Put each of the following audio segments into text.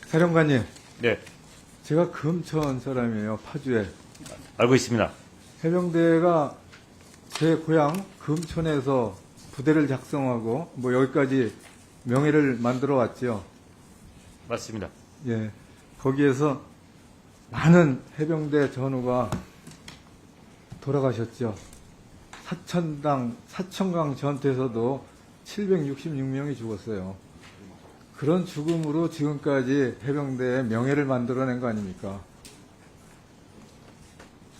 사령관님, 네, 제가 금천 사람이에요. 파주에. 알고 있습니다. 해병대가 제 고향 금천에서 부대를 작성하고 뭐 여기까지 명예를 만들어 왔죠. 맞습니다. 예. 거기에서 많은 해병대 전우가 돌아가셨죠. 사천강 전투에서도 766명이 죽었어요. 그런 죽음으로 지금까지 해병대의 명예를 만들어낸 거 아닙니까?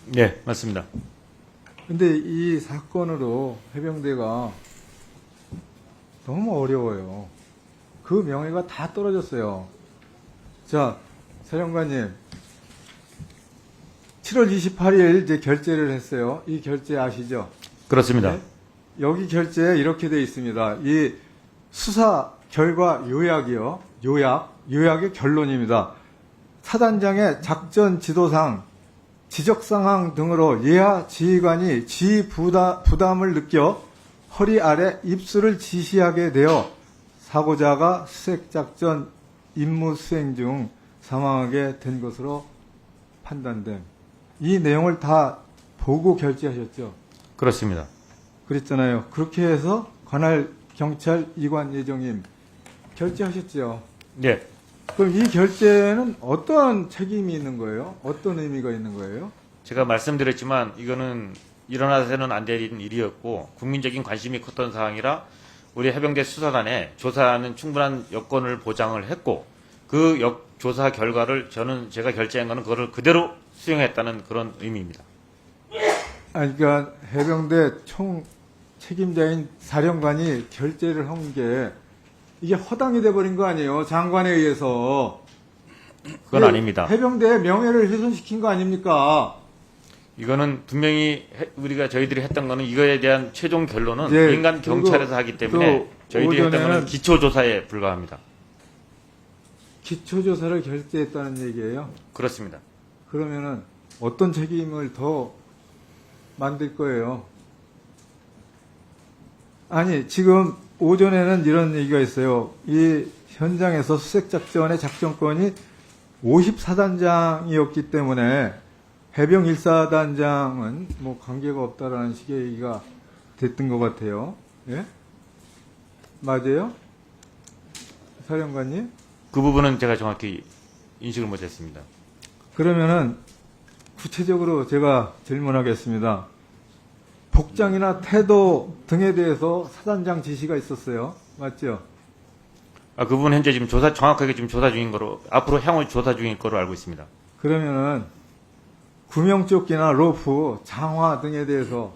네, 맞습니다. 근데 이 사건으로 해병대가 너무 어려워요. 그 명예가 다 떨어졌어요. 자, 사령관님, 7월 28일 이제 결재를 했어요. 이 결재 아시죠? 그렇습니다. 네? 여기 결재에 이렇게 되어 있습니다. 이 수사 결과 요약이요. 요약의 결론입니다. 사단장의 작전 지도상, 지적 상황 등으로 예하 지휘관이 지휘 부담을 느껴 허리 아래 입수를 지시하게 되어 사고자가 수색작전 임무 수행 중 사망하게 된 것으로 판단됨. 이 내용을 다 보고 결재하셨죠? 그렇습니다. 그랬잖아요. 그렇게 해서 관할 경찰 이관 예정임 결재하셨죠? 네, 그럼 이 결재는 어떤 책임이 있는 거예요? 어떤 의미가 있는 거예요? 제가 말씀드렸지만 이거는 일어나서는 안 될 일이었고 국민적인 관심이 컸던 사항이라 우리 해병대 수사단에 조사하는 충분한 여건을 보장을 했고 그 조사 결과를 제가 결재한 거는 그거를 그대로 수용했다는 그런 의미입니다. 그러니까 해병대 총 책임자인 사령관이 결재를 한 게 이게 허당이 돼버린 거 아니에요? 장관에 의해서. 그건 아닙니다. 해병대의 명예를 훼손시킨 거 아닙니까? 이거는 분명히 저희들이 했던 거는 이거에 대한 최종 결론은 예, 민간 경찰에서 하기 때문에 저희들이 했던 거는 기초조사에 불과합니다. 기초조사를 결재했다는 얘기예요? 그렇습니다. 그러면은 어떤 책임을 더 만들 거예요? 아니, 지금 오전에는 이런 얘기가 있어요. 이 현장에서 수색작전의 작전권이 54단장이었기 때문에 해병 1사단장은 뭐 관계가 없다라는 식의 얘기가 됐던 것 같아요. 예? 맞아요? 사령관님? 그 부분은 제가 정확히 인식을 못했습니다. 그러면은 구체적으로 제가 질문하겠습니다. 복장이나 태도 등에 대해서 사단장 지시가 있었어요. 맞죠? 그 부분 현재 지금 정확하게 지금 조사 중인 거로 앞으로 향후 조사 중인 거로 알고 있습니다. 그러면은 구명조끼나 로프, 장화 등에 대해서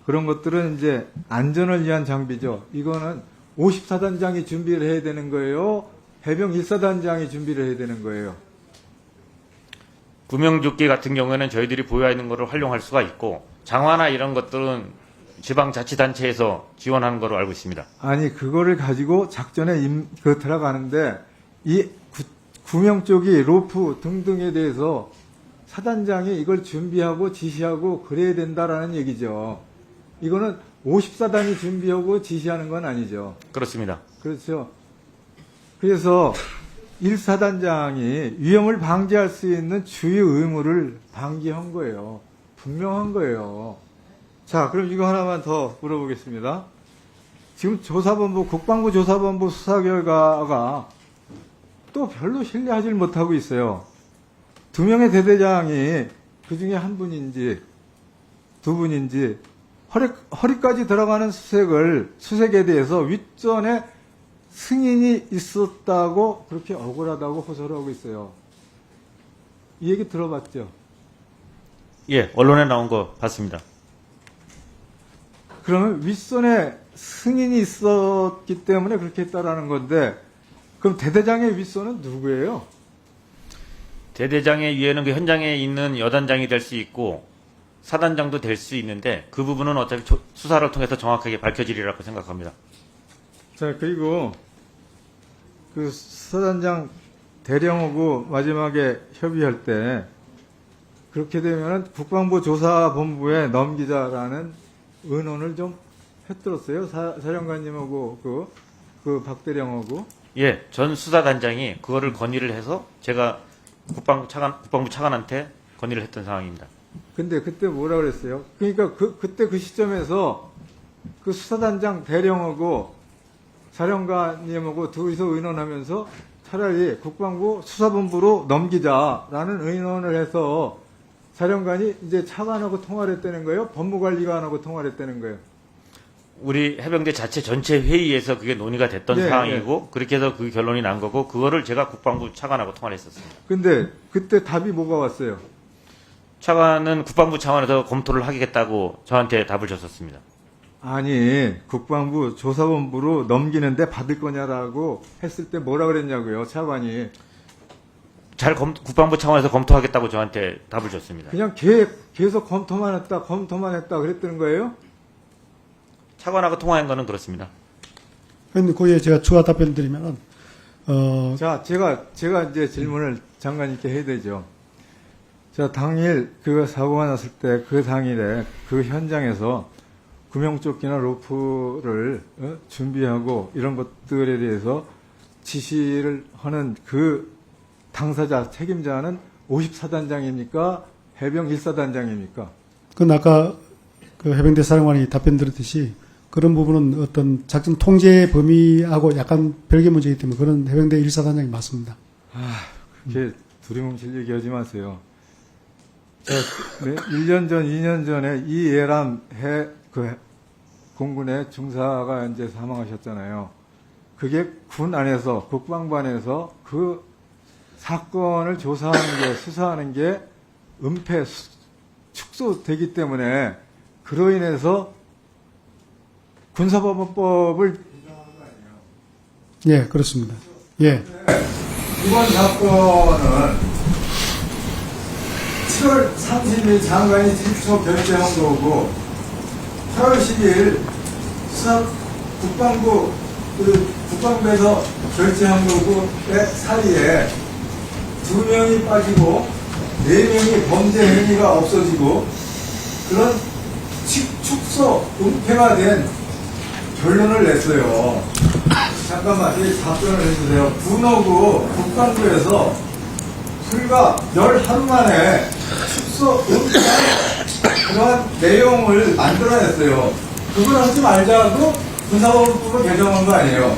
그런 것들은 이제 안전을 위한 장비죠. 이거는 54단장이 준비를 해야 되는 거예요? 해병 1사단장이 준비를 해야 되는 거예요? 구명조끼 같은 경우에는 저희들이 보유하고 있는 거를 활용할 수가 있고 장화나 이런 것들은 지방자치단체에서 지원하는 거로 알고 있습니다. 아니, 그거를 가지고 작전에 들어가는데 이 구명조끼, 로프 등등에 대해서 사단장이 이걸 준비하고 지시하고 그래야 된다라는 얘기죠. 이거는 54단이 준비하고 지시하는 건 아니죠. 그렇습니다. 그렇죠. 그래서 1사단장이 위험을 방지할 수 있는 주요 의무를 방기한 거예요. 분명한 거예요. 자, 그럼 이거 하나만 더 물어보겠습니다. 지금 국방부 조사본부 수사 결과가 또 별로 신뢰하지 못하고 있어요. 2명의 대대장이 그 중에 한 분인지 두 분인지 허리까지 들어가는 수색에 대해서 윗전에 승인이 있었다고 그렇게 억울하다고 호소를 하고 있어요. 이 얘기 들어봤죠? 예, 언론에 나온 거 봤습니다. 그러면 윗선에 승인이 있었기 때문에 그렇게 했다라는 건데 그럼 대대장의 윗선은 누구예요? 대대장의 위에는 그 현장에 있는 여단장이 될 수 있고 사단장도 될 수 있는데 그 부분은 어차피 수사를 통해서 정확하게 밝혀지리라고 생각합니다. 자, 그리고 그 수사단장 대령하고 마지막에 협의할 때 그렇게 되면은 국방부 조사본부에 넘기자라는 의논을 좀 했들었어요. 사령관님하고 그 박대령하고. 예, 전 수사단장이 그거를 건의를 해서 제가 국방부 차관한테 건의를 했던 상황입니다. 근데 그때 뭐라 그랬어요? 그러니까 그때 그 시점에서 그 수사단장 대령하고 사령관님하고 둘이서 의논하면서 차라리 국방부 수사본부로 넘기자라는 의논을 해서 사령관이 이제 차관하고 통화를 했다는 거예요? 법무관리관하고 통화를 했다는 거예요? 우리 해병대 자체 전체 회의에서 그게 논의가 됐던 네, 상황이고 그렇게 해서 그 결론이 난 거고 그거를 제가 국방부 차관하고 통화를 했었습니다. 근데 그때 답이 뭐가 왔어요? 차관은 국방부 차원에서 검토를 하겠다고 저한테 답을 줬었습니다. 아니, 국방부 조사본부로 넘기는데 받을 거냐라고 했을 때 뭐라 그랬냐고요, 차관이. 국방부 차원에서 검토하겠다고 저한테 답을 줬습니다. 그냥 계속 검토만 했다 그랬다는 거예요? 차관하고 통화한 거는 그렇습니다. 그런데 거기에 제가 추가 답변 드리면은, 자, 제가 이제 질문을 장관님께 해야 되죠. 자, 당일 그 사고가 났을 때 그 당일에 그 현장에서 구명조끼나 로프를 준비하고 이런 것들에 대해서 지시를 하는 그 당사자, 책임자는 54단장입니까? 해병 1사단장입니까? 그건 아까 그 해병대 사령관이 답변 드렸듯이 그런 부분은 어떤 작전 통제 범위하고 약간 별개 문제이기 때문에 그런 해병대 1사단장이 맞습니다. 그렇게 두리뭉실 얘기하지 마세요. 1년 전, 2년 전에 이예람 공군의 중사가 이제 사망하셨잖아요. 그게 군 안에서, 국방부 안에서 그 사건을 조사하는 게, 수사하는 게 축소되기 때문에 그로 인해서 군사법원법을 인정한 거 아니에요? 예, 그렇습니다. 예. 이번 사건은 7월 30일 장관이 직접 결재한 거고 8월 10일 국방부에서 결재한 거고 사이에 2명이 빠지고 4명이 범죄 행위가 없어지고 그런 축소, 은폐가 된 결론을 냈어요. 잠깐만, 답변을 해주세요. 군하고 국방부에서 불과 10하루 만에 축소, 은폐한 그러한 내용을 만들어냈어요. 그걸 하지 말자고 군사법을 개정한 거 아니에요.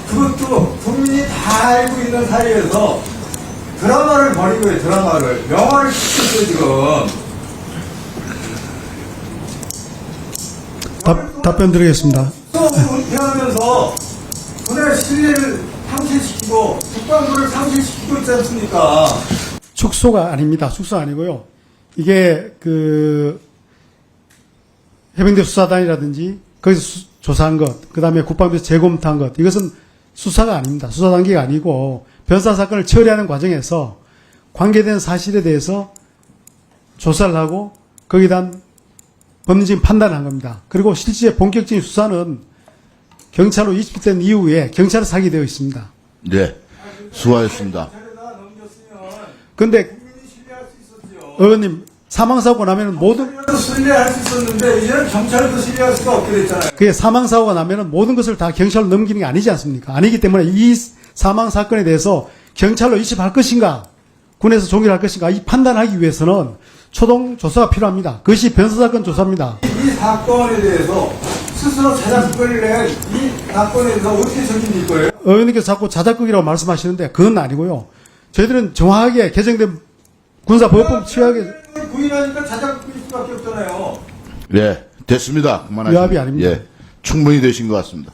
그것도 국민이 다 알고 있는 사이에서 드라마를 벌이고요, 드라마를. 영화를 찍고 있어요, 지금. 답변 드리겠습니다. 또 은폐하면서 군의 신뢰를 상실시키고 국방부를 상실시키고 있지 않습니까? 축소가 아닙니다. 축소 아니고요. 이게 그 해병대 수사단이라든지 거기서 조사한 것, 그 다음에 국방부에서 재검토한 것, 이것은 수사가 아닙니다. 수사 단계가 아니고 변사 사건을 처리하는 과정에서 관계된 사실에 대해서 조사를 하고 거기에 대한 법리적인 판단을 한 겁니다. 그리고 실제 본격적인 수사는 경찰로 이식된 이후에 경찰에 사기 되어 있습니다. 네, 수고하셨습니다. 그런데 국민이 신뢰할 수 있었죠. 의원님 사망사고 나면은 모든 경찰도 신뢰할 수 있었는데 이제는 경찰도 신뢰할 수가 없게 됐잖아요. 그게 사망사고가 나면은 모든 것을 다 경찰로 넘기는 게 아니지 않습니까? 아니기 때문에 이 사망사건에 대해서 경찰로 이식할 것인가, 군에서 종결할 것인가, 이 판단하기 위해서는 초동 조사가 필요합니다. 그것이 변사사건 조사입니다. 이 사건에 대해서 스스로 자작극을 낸 이 사건에 대해서 어떻게 책임질 거예요? 의원님께서 자꾸 자작극이라고 말씀하시는데 그건 아니고요. 저희들은 정확하게 개정된 군사법법 취하게 부인하니까 자작극일 수밖에 없잖아요. 네, 됐습니다. 그만하시죠. 위압이 아닙니다. 예, 충분히 되신 것 같습니다.